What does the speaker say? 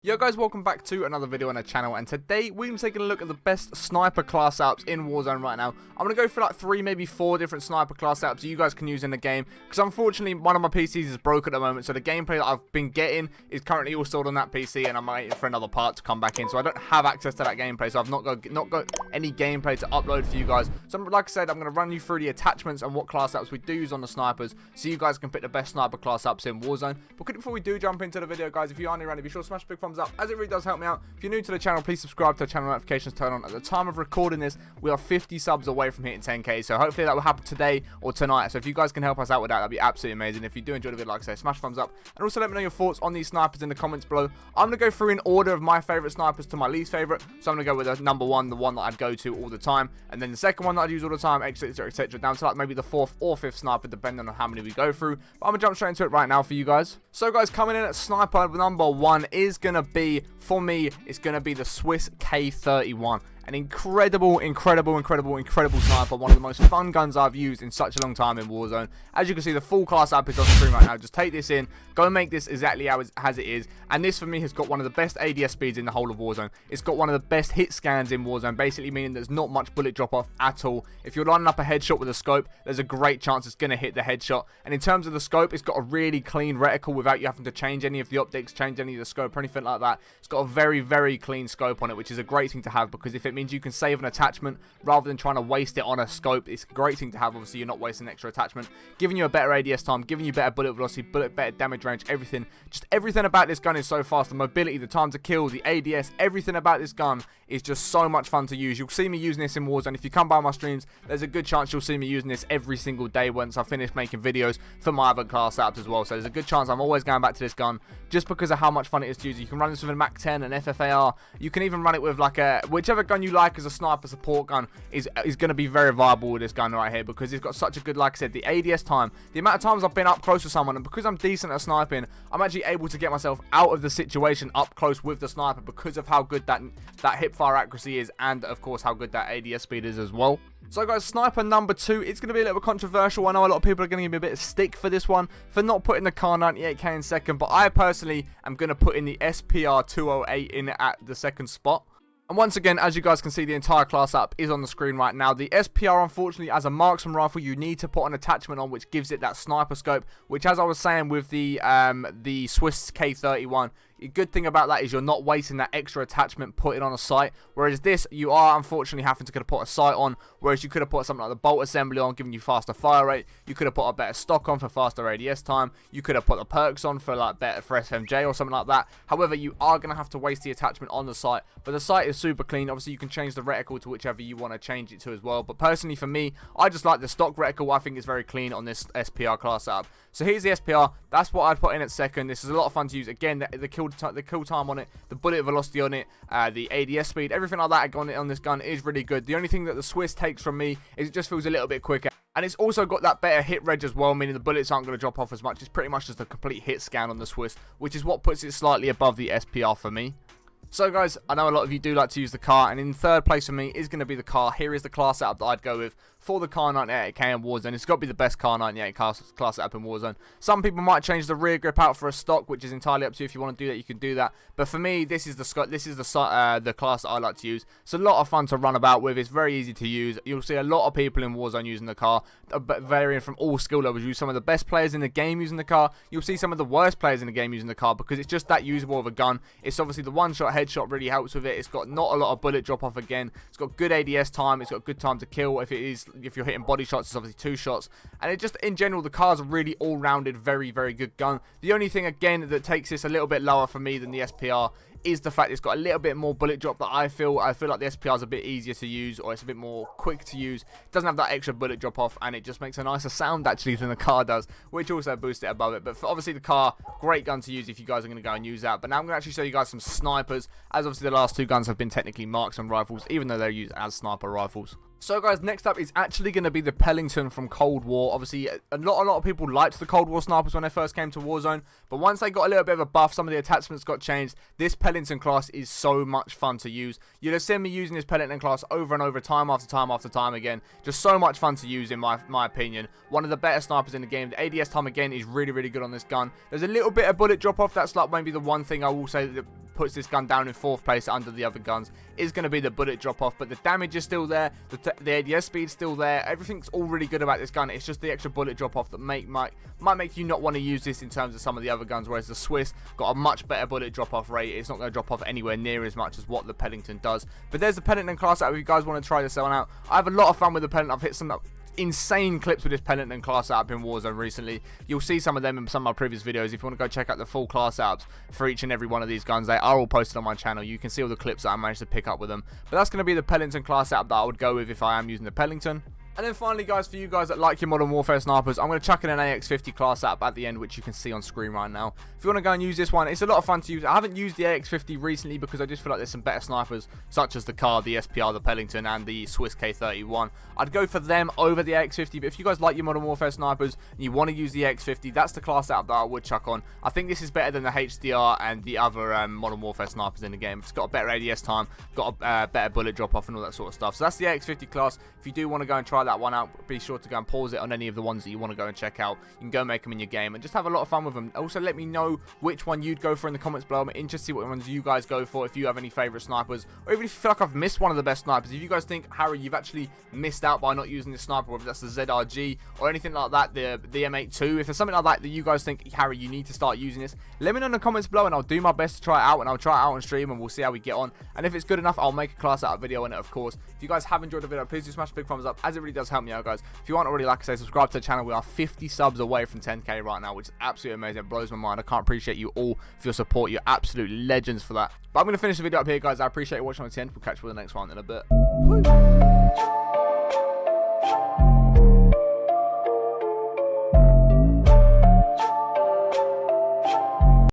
Yo guys, welcome back to another video on our channel, and today we're taking a look at the best sniper class setups in Warzone right now. I'm going to go for like 3, maybe 4 different sniper class setups you guys can use in the game, because unfortunately one of my PCs is broken at the moment, so the gameplay that I've been getting is currently all stored on that PC, and I'm waiting for another part to come back in, so I don't have access to that gameplay, so I've not got any gameplay to upload for you guys. So like I said, I'm going to run you through the attachments and what class setups we do use on the snipers, so you guys can pick the best sniper class setups in Warzone. But quickly before we do jump into the video, guys, if you are new around, be sure to smash a big thumbs up, as it really does help me out. If you're new to the channel, please subscribe to the channel, notifications turn on. At the time of recording this, we are 50 subs away from hitting 10k, so hopefully that will happen today or tonight. So if you guys can help us out with that'd be absolutely amazing. If you do enjoy the video, like I say, smash thumbs up, and also let me know your thoughts on these snipers in the comments below. I'm going to go through in order of my favorite snipers to my least favorite, so I'm going to go with the number 1, the one that I'd go to all the time, and then the second one that I'd use all the time, etc, etc, down to like maybe the 4th or 5th sniper, depending on how many we go through. But I'm going to jump straight into it right now for you guys. So guys, coming in at sniper number 1 is going to be, for me, it's going to be the Swiss K31. An incredible sniper, one of the most fun guns I've used in such a long time in Warzone. As you can see, the full class app is on the screen right now. Just take this in, go and make this exactly as it is, and this for me has got one of the best ADS speeds in the whole of Warzone. It's got one of the best hit scans in Warzone, basically meaning there's not much bullet drop off at all. If you're lining up a headshot with a scope, there's a great chance it's going to hit the headshot. And in terms of the scope, it's got a really clean reticle without you having to change any of the optics, change any of the scope or anything like that. It's got a very clean scope on it, which is a great thing to have, because if it means you can save an attachment rather than trying to waste it on a scope, it's a great thing to have. Obviously, you're not wasting an extra attachment, giving you a better ADS time, giving you better bullet velocity, better damage range, everything. Just everything about this gun is so fast. The mobility, the time to kill, the ADS, everything about this gun is just so much fun to use. You'll see me using this in Warzone. If you come by my streams, there's a good chance you'll see me using this every single day once I finish making videos for my other class apps as well. So there's a good chance I'm always going back to this gun just because of how much fun it is to use. You can run this with a Mac 10, an FFAR. You can even run it with like whichever gun you like as a sniper support gun is going to be very viable with this gun right here, because it's got such a good, like I said, the ADS time, the amount of times I've been up close with someone, and because I'm decent at sniping, I'm actually able to get myself out of the situation up close with the sniper because of how good that hip fire accuracy is, and of course how good that ADS speed is as well. So guys, sniper number 2, it's going to be a little bit controversial. I know a lot of people are going to give me a bit of stick for this one, for not putting the Kar 98K in second, but I personally am going to put in the SPR 208 in at the second spot. And once again, as you guys can see, the entire class up is on the screen right now. The SPR, unfortunately, as a marksman rifle, you need to put an attachment on which gives it that sniper scope, which, as I was saying with the Swiss K31, the good thing about that is you're not wasting that extra attachment putting on a sight, whereas this, you are unfortunately having to put a sight on, whereas you could have put something like the bolt assembly on, giving you faster fire rate. You could have put a better stock on for faster ADS time. You could have put the perks on for like better for FMJ or something like that. However, you are going to have to waste the attachment on the sight, but the sight is super clean. Obviously, you can change the reticle to whichever you want to change it to as well, but personally for me, I just like the stock reticle. I think it's very clean on this SPR class setup. So here's the SPR. That's what I'd put in at second. This is a lot of fun to use. Again, the kill time on it, the bullet velocity on it, the ADS speed, everything like that on this gun is really good. The only thing that the Swiss takes from me is it just feels a little bit quicker. And it's also got that better hit reg as well, meaning the bullets aren't going to drop off as much. It's pretty much just a complete hit scan on the Swiss, which is what puts it slightly above the SPR for me. So guys, I know a lot of you do like to use the Kar, and in third place for me is going to be the Kar. Here is the class setup that I'd go with for the Kar 98K in Warzone. It's got to be the best Kar 98 class setup in Warzone. Some people might change the rear grip out for a stock, which is entirely up to you. If you want to do that, you can do that. But for me, this is the class that I like to use. It's a lot of fun to run about with. It's very easy to use. You'll see a lot of people in Warzone using the Kar, but varying from all skill levels. You use some of the best players in the game using the Kar. You'll see some of the worst players in the game using the Kar, because it's just that usable of a gun. It's obviously the one-shot headshot really helps with it. It's got not a lot of bullet drop off again. It's got good ADS time. It's got good time to kill. If you're hitting body shots, it's obviously 2 shots. And it just, in general, the Kar's a really all-rounded, very good gun. The only thing, again, that takes this a little bit lower for me than the SPR is the fact it's got a little bit more bullet drop that I feel like the SPR is a bit easier to use, or it's a bit more quick to use. It doesn't have that extra bullet drop off, and it just makes a nicer sound actually than the Kar does, which also boosts it above it. But for obviously the Kar, great gun to use if you guys are going to go and use that. But now I'm going to actually show you guys some snipers, as obviously the last 2 guns have been technically marksman rifles, even though they're used as sniper rifles. So guys, next up is actually going to be the Pelington from Cold War. Obviously, a lot of people liked the Cold War snipers when they first came to Warzone, but once they got a little bit of a buff, some of the attachments got changed. This Pelington class is so much fun to use. You'll have seen me using this Pelington class over and over, time after time after time again. Just so much fun to use in my opinion. One of the better snipers in the game. The ADS time again is really good on this gun. There's a little bit of bullet drop off. That's like maybe the one thing I will say that puts this gun down in 4th place under the other guns is going to be the bullet drop off. But the damage is still there, the ADS speed's still there, everything's all really good about this gun. It's just the extra bullet drop off that might make you not want to use this in terms of some of the other guns, whereas the Swiss got a much better bullet drop off rate. It's not going to drop off anywhere near as much as what the Pelington does. But there's the Pelington class out if you guys want to try this one out. I have a lot of fun with the Pelington. I've hit some insane clips with this Pelington class setup in Warzone recently. You'll see some of them in some of my previous videos. If you want to go check out the full class setups for each and every one of these guns, they are all posted on my channel. You can see all the clips that I managed to pick up with them. But that's going to be the Pelington class setup that I would go with if I am using the Pelington. And then finally, guys, for you guys that like your Modern Warfare snipers, I'm going to chuck in an AX50 class setup at the end, which you can see on screen right now. If you want to go and use this one, it's a lot of fun to use. I haven't used the AX50 recently because I just feel like there's some better snipers, such as the CAR, the SPR, the Pelington, and the Swiss K31. I'd go for them over the AX50, but if you guys like your Modern Warfare snipers and you want to use the AX50, that's the class setup that I would chuck on. I think this is better than the HDR and the other Modern Warfare snipers in the game. It's got a better ADS time, got a better bullet drop off and all that sort of stuff. So that's the AX50 class. If you do want to go and try that one out, be sure to go and pause it on any of the ones that you want to go and check out. You can go make them in your game and just have a lot of fun with them. Also, let me know which one you'd go for in the comments below. I'm interested to see what ones you guys go for, if you have any favourite snipers, or even if you feel like I've missed one of the best snipers. If you guys think, Harry, you've actually missed out by not using this sniper, whether that's the ZRG or anything like that, the M82, if there's something like that that you guys think, Harry, you need to start using this, let me know in the comments below and I'll do my best to try it out, and I'll try it out on stream and we'll see how we get on. And if it's good enough, I'll make a class out video on it, of course. If you guys have enjoyed the video, please do smash a big thumbs up, as it really does help me out, guys. If you aren't already, like I say, subscribe to the channel. We are 50 subs away from 10k right now, which is absolutely amazing. It blows my mind. I can't appreciate you all for your support. You're absolute legends for that. But I'm going to finish the video up here, guys. I appreciate you watching on the end. We'll catch you with the next one in a bit. Peace.